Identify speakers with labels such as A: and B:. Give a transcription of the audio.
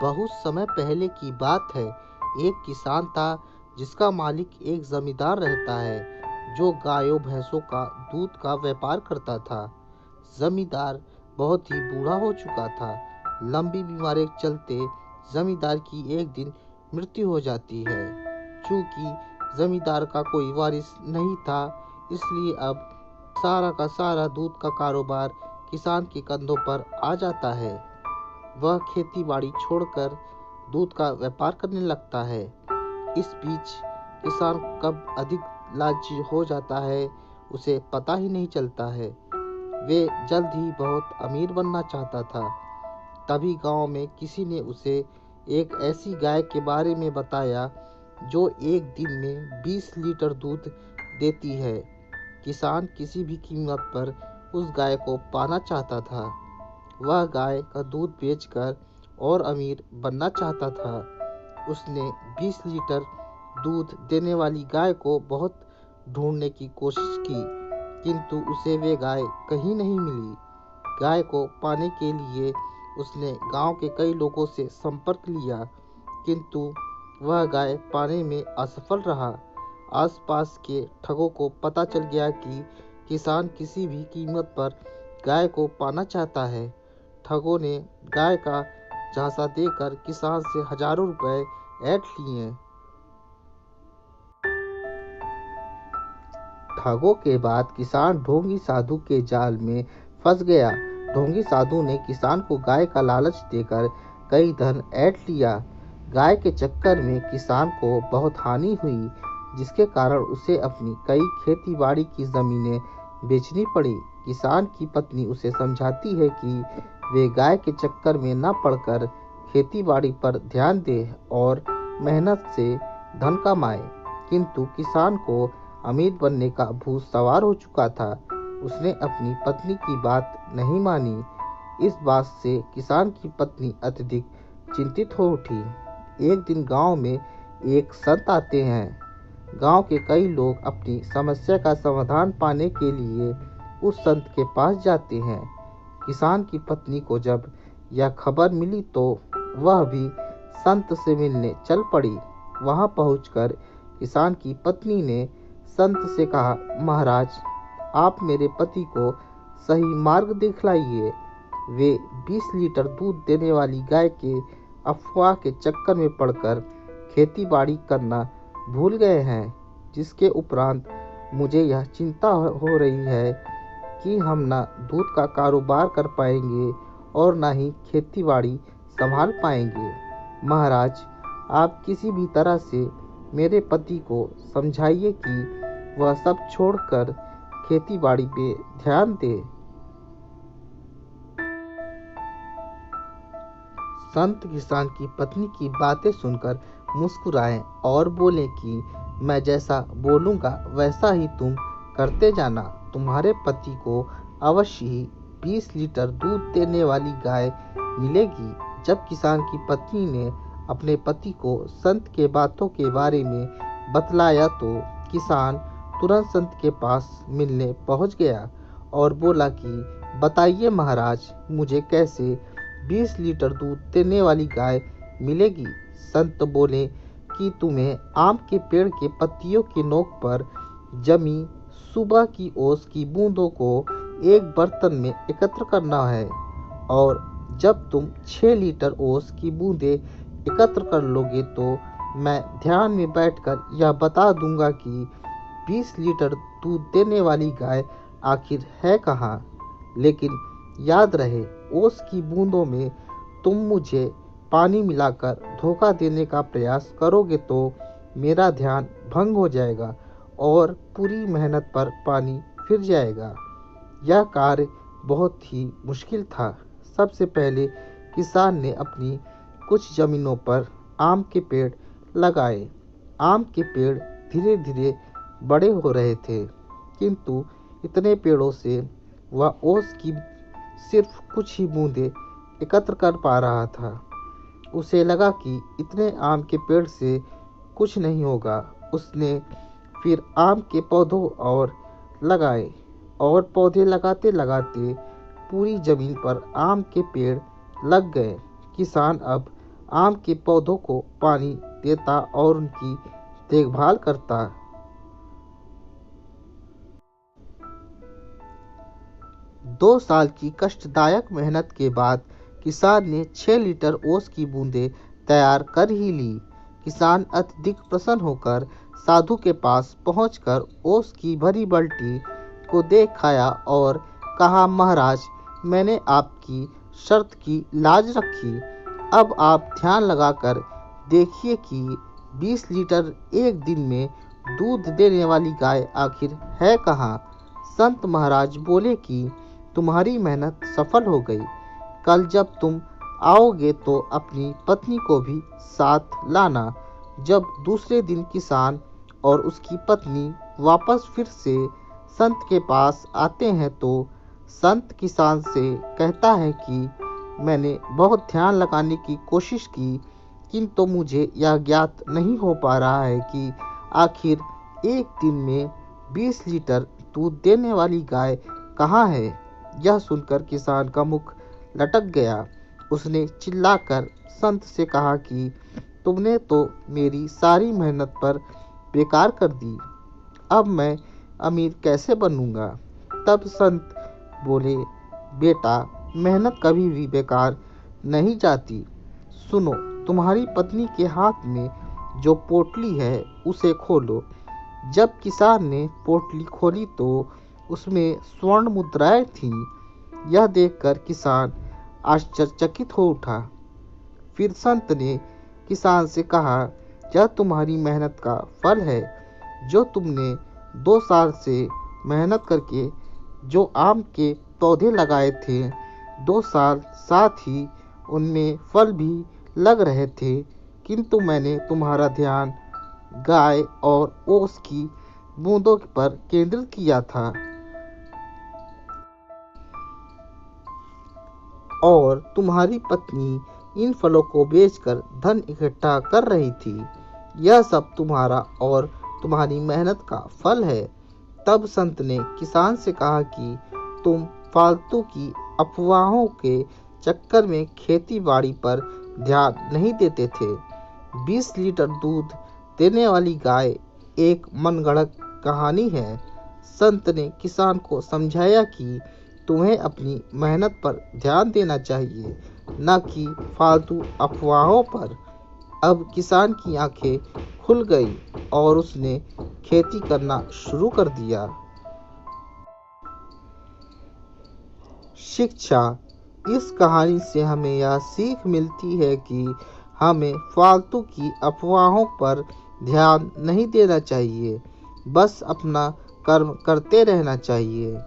A: बहुत समय पहले की बात है। एक किसान था जिसका मालिक एक जमींदार रहता है जो गायों भैंसों का दूध का व्यापार करता था। जमींदार बहुत ही बूढ़ा हो चुका था। लंबी बीमारी के चलते जमींदार की एक दिन मृत्यु हो जाती है। चूंकि जमींदार का कोई वारिस नहीं था, इसलिए अब सारा का सारा दूध का कारोबार किसान के कंधों पर आ जाता है। वह खेती बाड़ी छोड़कर दूध का व्यापार करने लगता है। इस बीच किसान कब अधिक लालची हो जाता है, उसे पता ही नहीं चलता है। वे जल्द ही बहुत अमीर बनना चाहता था। तभी गांव में किसी ने उसे एक ऐसी गाय के बारे में बताया जो एक दिन में 20 लीटर दूध देती है। किसान किसी भी कीमत पर उस गाय को पाना चाहता था। वह गाय का दूध बेचकर और अमीर बनना चाहता था। उसने 20 लीटर दूध देने वाली गाय को बहुत ढूंढने की कोशिश की, किंतु उसे वे गाय कहीं नहीं मिली। गाय को पाने के लिए उसने गांव के कई लोगों से संपर्क लिया, किंतु वह गाय पाने में असफल रहा। आसपास के ठगों को पता चल गया कि किसान किसी भी कीमत पर गाय को पाना चाहता है। ठगों ने गाय का झांसा देकर किसान से हजारों रुपए ऐंठ लिए। ठगों के बाद किसान ढोंगी साधु के जाल में फंस गया। ढोंगी साधु ने किसान को गाय का लालच देकर कई धन ऐंठ लिया। गाय के चक्कर में किसान को बहुत हानि हुई, जिसके कारण उसे अपनी कई खेती बाड़ी की जमीनें बेचनी पड़ी। किसान की पत्नी उसे समझाती है कि वे गाय के चक्कर में न पड़कर खेती बाड़ी पर ध्यान दे और मेहनत से धन कमाए, किंतु किसान को अमीर बनने का भूत सवार हो चुका था। उसने अपनी पत्नी की बात नहीं मानी। इस बात से किसान की पत्नी अत्यधिक चिंतित हो उठी। एक दिन गांव में एक संत आते हैं। गांव के कई लोग अपनी समस्या का समाधान पाने के लिए उस संत के पास जाते हैं। किसान की पत्नी को जब यह खबर मिली तो वह भी संत से मिलने चल पड़ी। वहां पहुंचकर किसान की पत्नी ने संत से कहा, महाराज, आप मेरे पति को सही मार्ग दिखलाइए। वे 20 लीटर दूध देने वाली गाय के अफवाह के चक्कर में पड़कर खेती बाड़ी करना भूल गए हैं, जिसके उपरांत मुझे यह चिंता हो रही है कि हम न दूध का कारोबार कर पाएंगे और न ही खेती बाड़ी संभाल पाएंगे। महाराज, आप किसी भी तरह से मेरे पति को समझाइए कि वह सब छोड़कर खेती बाड़ी पे ध्यान दे। संत किसान की पत्नी की बातें सुनकर मुस्कुराए और बोले कि मैं जैसा बोलूँगा वैसा ही तुम करते जाना। तुम्हारे पति को अवश्य ही 20 लीटर दूध देने वाली गाय मिलेगी। जब किसान की पत्नी ने अपने पति को संत के बातों के बारे में बतलाया तो किसान तुरंत संत के पास मिलने पहुंच गया और बोला कि बताइए महाराज, मुझे कैसे 20 लीटर दूध देने वाली गाय मिलेगी। संत बोले कि तुम्हें आम के पेड़ के पत्तियों की नोक पर जमी सुबह की ओस की बूंदों को एक बर्तन में एकत्र करना है, और जब तुम 6 लीटर ओस की बूंदें एकत्र कर लोगे तो मैं ध्यान में बैठकर यह बता दूंगा कि 20 लीटर दूध देने वाली गाय आखिर है कहाँ। लेकिन याद रहे, ओस की बूंदों में तुम मुझे पानी मिलाकर धोखा देने का प्रयास करोगे तो मेरा ध्यान भंग हो जाएगा और पूरी मेहनत पर पानी फिर जाएगा। यह कार्य बहुत ही मुश्किल था। सबसे पहले किसान ने अपनी कुछ जमीनों पर आम के पेड़ लगाए। आम के पेड़ धीरे धीरे बड़े हो रहे थे, किंतु इतने पेड़ों से वह ओस की सिर्फ कुछ ही बूंदें एकत्र कर पा रहा था। उसे लगा कि इतने आम के पेड़ से कुछ नहीं होगा। उसने फिर आम के पौधों और लगाए और पौधे लगाते लगाते पूरी जमीन पर आम के पेड़ लग गए। किसान अब आम के पौधों को पानी देता और उनकी देखभाल करता। 2 साल की कष्टदायक मेहनत के बाद किसान ने 6 लीटर ओस की बूंदें तैयार कर ही ली। किसान अत्यधिक प्रसन्न होकर साधु के पास पहुंचकर ओस की भरी बाल्टी को देख आया और कहा, महाराज, मैंने आपकी शर्त की लाज रखी। अब आप ध्यान लगाकर देखिए कि 20 लीटर एक दिन में दूध देने वाली गाय आखिर है कहाँ। संत महाराज बोले कि तुम्हारी मेहनत सफल हो गई। कल जब तुम आओगे तो अपनी पत्नी को भी साथ लाना। जब दूसरे दिन किसान और उसकी पत्नी वापस फिर से संत के पास आते हैं तो संत किसान से कहता है कि मैंने बहुत ध्यान लगाने की कोशिश की, किंतु मुझे यह ज्ञात नहीं हो पा रहा है कि आखिर एक दिन में 20 लीटर दूध देने वाली गाय कहाँ है। यह सुनकर किसान का मुख लटक गया। उसने चिल्लाकर संत से कहा कि तुमने तो मेरी सारी मेहनत पर बेकार कर दी। अब मैं अमीर कैसे बनूंगा। तब संत बोले, बेटा, मेहनत कभी भी बेकार नहीं जाती। सुनो, तुम्हारी पत्नी के हाथ में जो पोटली है उसे खोलो। जब किसान ने पोटली खोली तो उसमें स्वर्ण मुद्राएं थीं। यह देखकर किसान आश्चर्यचकित हो उठा। फिर संत ने किसान से कहा, यह तुम्हारी मेहनत का फल है। जो तुमने 2 साल से मेहनत करके जो आम के पौधे लगाए थे, 2 साल साथ ही उनमें फल भी लग रहे थे, किंतु मैंने तुम्हारा ध्यान गाय और ओस की बूंदों पर केंद्रित किया था और तुम्हारी पत्नी इन फलों को बेचकर धन इकट्ठा कर रही थी। यह सब तुम्हारा और तुम्हारी मेहनत का फल है। तब संत ने किसान से कहा कि तुम फालतू की अफवाहों के चक्कर में खेती बाड़ी पर ध्यान नहीं देते थे। 20 लीटर दूध देने वाली गाय एक मनगढ़ंत कहानी है। संत ने किसान को समझाया कि तुम्हें अपनी मेहनत पर ध्यान देना चाहिए, न कि फालतू अफवाहों पर। अब किसान की आंखें खुल गई और उसने खेती करना शुरू कर दिया। शिक्षा। इस कहानी से हमें यह सीख मिलती है कि हमें फालतू की अफवाहों पर ध्यान नहीं देना चाहिए, बस अपना कर्म करते रहना चाहिए।